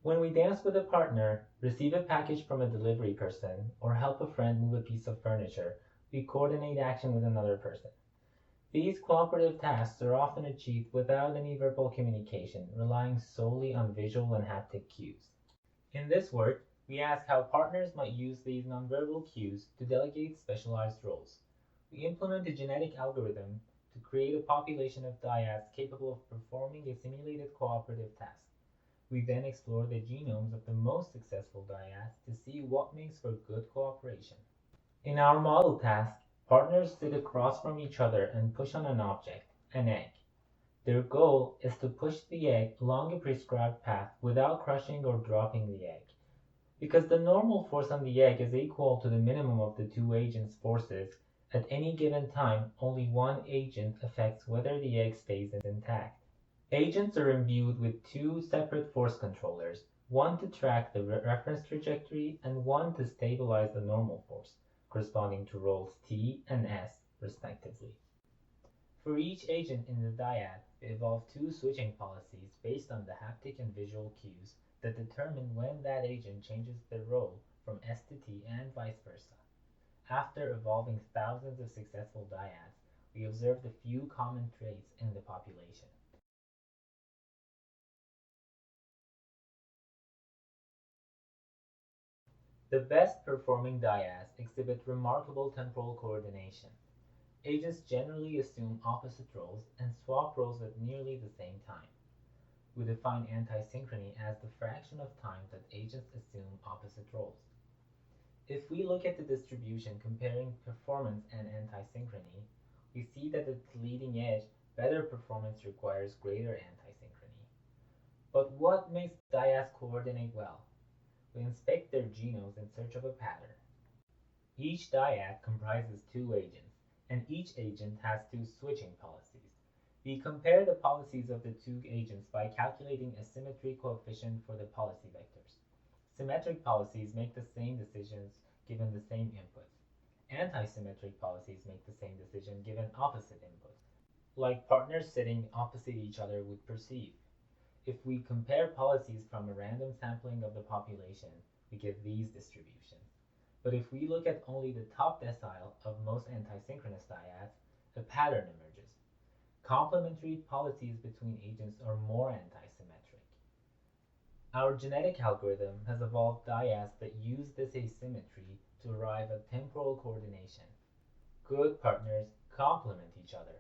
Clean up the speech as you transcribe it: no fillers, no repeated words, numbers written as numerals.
When we dance with a partner, receive a package from a delivery person, or help a friend move a piece of furniture, we coordinate action with another person. These cooperative tasks are often achieved without any verbal communication, relying solely on visual and haptic cues. In this work, we ask how partners might use these nonverbal cues to delegate specialized roles. We implement a genetic algorithm to create a population of dyads capable of performing a simulated cooperative task. We then explore the genomes of the most successful dyads to see what makes for good cooperation. In our model task, partners sit across from each other and push on an object, an egg. Their goal is to push the egg along a prescribed path without crushing or dropping the egg. Because the normal force on the egg is equal to the minimum of the two agents' forces, at any given time, only one agent affects whether the egg stays intact. Agents are imbued with two separate force controllers, one to track the reference trajectory and one to stabilize the normal force, corresponding to roles T and S, respectively. For each agent in the dyad, we evolve two switching policies based on the haptic and visual cues that determine when that agent changes their role from S to T and vice versa. After evolving thousands of successful dyads, we observed a few common traits in the population. The best performing dyads exhibit remarkable temporal coordination. Agents generally assume opposite roles and swap roles at nearly the same time. We define anti-synchrony as the fraction of time that agents assume opposite roles. If we look at the distribution comparing performance and anti-synchrony, we see that at the leading edge, better performance requires greater anti-synchrony. But what makes dyads coordinate well? We inspect their genomes in search of a pattern. Each dyad comprises two agents, and each agent has two switching policies. We compare the policies of the two agents by calculating a symmetry coefficient for the policy vectors. Symmetric policies make the same decisions given the same inputs. Anti-symmetric policies make the same decision given opposite inputs, like partners sitting opposite each other would perceive. If we compare policies from a random sampling of the population, we get these distributions. But if we look at only the top decile of most anti-synchronous dyads, a pattern emerges. Complementary policies between agents are more anti-symmetric. Our genetic algorithm has evolved dyads that use this asymmetry to arrive at temporal coordination. Good partners complement each other.